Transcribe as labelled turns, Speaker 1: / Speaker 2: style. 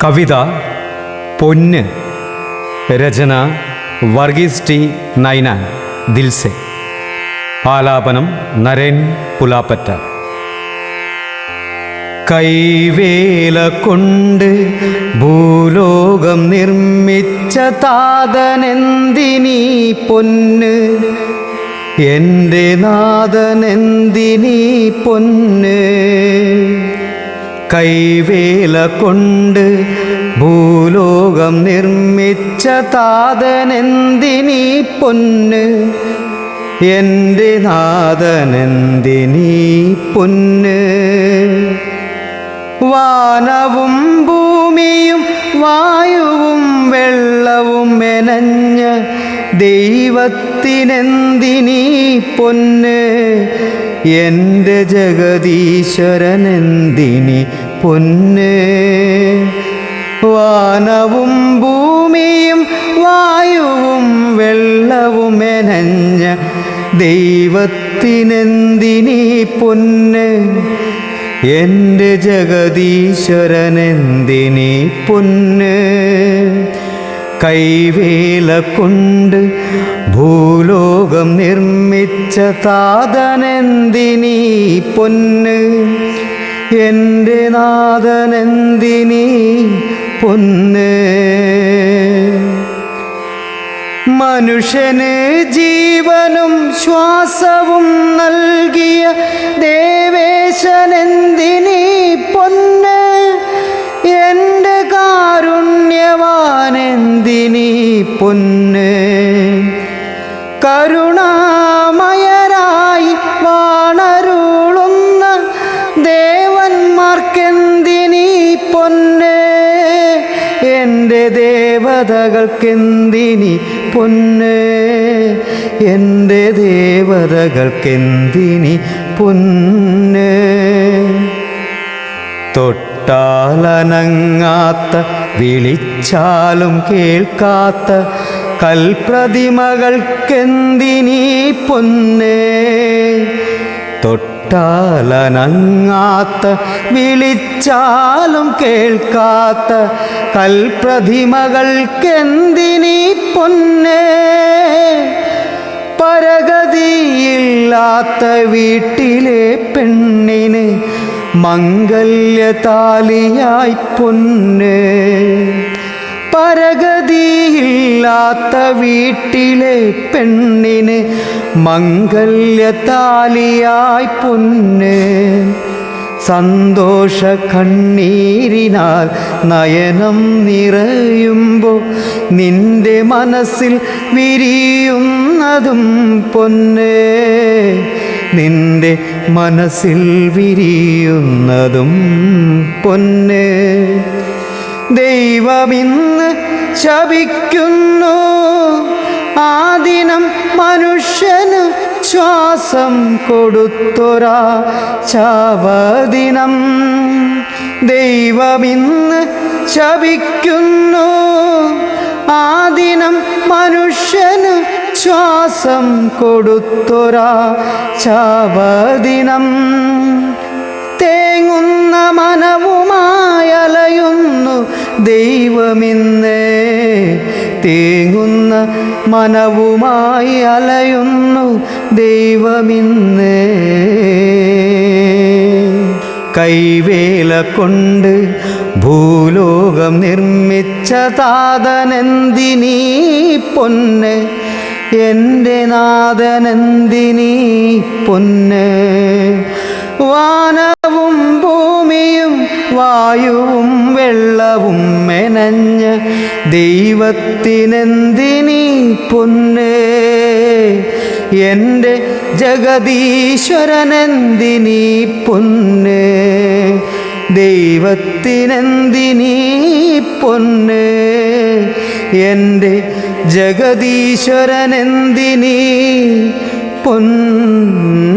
Speaker 1: കവിത പൊന്ന്. രചന വർഗീസ് ടി നൈനാൻ. ദിൽസെ. ആലാപനം നരേൻ പുലാപ്പറ്റ. കൈവേല കൊണ്ട് ഭൂലോകം നിർമ്മിച്ച താതനെന്തിനീ പൊന്ന്, എൻ്റെ നാഥനെന്തിനീ പൊന്ന്. കൈവേല കൊണ്ട് ഭൂലോകം നിർമ്മിച്ച താതനെന്തിനീ പൊന്ന്, എൻ്റെ നാഥനെന്തിനീ പൊന്ന്. വാനവും ഭൂമിയും വായുവും വെള്ളവും മെനഞ്ഞ ദൈവത്തിനെന്തിനീ പൊന്ന്, എൻ്റെ ജഗദീശ്വരനെന്തിനീ പൊന്ന്. വാനവും ഭൂമിയും വായുവും വെള്ളവും മെനഞ്ഞ ദൈവത്തിനെന്തിനീ പൊന്ന്, എൻ്റെ ജഗദീശ്വരനെന്തിനീ പൊന്ന്. കൈവേല കൊണ്ട് ഭൂലോകം നിർമ്മിച്ച താതനെന്തിനീ പൊന്ന്, എൻ്റെ നാഥനെന്തിനീ പൊന്ന്. മനുഷ്യന് ജീവനും ശ്വാസവും നൽകിയ ദേവേശനെന്തിനീ പൊന്ന്, എൻ്റെ കാരുണ്യവാനെന്തിനീ പൊന്ന്. കരുണാമയരായി വാണരുളുന്ന ദേവന്മാർക്കെന്തിനീ പൊന്ന്, എൻ്റെ ദേവതകൾക്കെന്തിനീ പൊന്ന്, എൻ്റെ ദേവതകൾക്കെന്തിനീ പൊന്ന്. തൊട്ടാലനങ്ങാത്ത വിളിച്ചാലും കേൾക്കാത്ത കൽപ്രതിമകൾക്കെന്തിനീ പൊന്ന്, തൊട്ടാലനങ്ങാത്ത വിളിച്ചാലും കേൾക്കാത്ത കൽപ്രതിമകൾക്കെന്തിനീ പൊന്ന്. പരഗതിയില്ലാത്ത വീട്ടിലെ പെണ്ണിന് മംഗല്യതാലിയായി പൊന്ന്, പരഗതിയില്ലാത്ത വീട്ടിലെ പെണ്ണിന് മംഗല്യതാലിയായി പൊന്ന്. സന്തോഷ കണ്ണീരിനാൽ നയനം നിറയുമ്പോൾ നിന്റെ മനസ്സിൽ വിരിയുന്നതും പൊന്ന്, നിന്റെ മനസ്സിൽ വിരിയുന്നതും പൊന്ന്. ദൈവമിന്ന് ശപിക്കുന്നു ആ ദിനം മനുഷ്യന് ശ്വാസം കൊടുത്തൊരാ ശാപദിനം. ദൈവമിന്ന് ശപിക്കുന്നു ആ ദിനം മനുഷ്യന് ശ്വാസം കൊടുത്തൊരാ ശാപദിനം. തേങ്ങുന്ന മനവുമായി അലയുന്നു ദൈവമിന്ന്, തേങ്ങുന്ന മനവുമായി അലയുന്നു ദൈവമിന്ന്. കൈവേല കൊണ്ട് ഭൂലോകം നിർമ്മിച്ച താതനെന്തിനീ പൊന്ന്, എൻ്റെ നാഥനെന്തിനീ പൊന്ന്. വാനവും ഭൂമിയും വായുവും വെള്ളവും മെനഞ്ഞ ദൈവത്തിനെന്തിനീ പൊന്ന്, എൻ്റെ ജഗദീശ്വരനെന്തിനീ പൊന്ന്, ദൈവത്തിനെന്തിനീ പൊന്ന്, എൻ്റെ ജഗദീശ്വരനെന്തിനീ പൊന്ന്.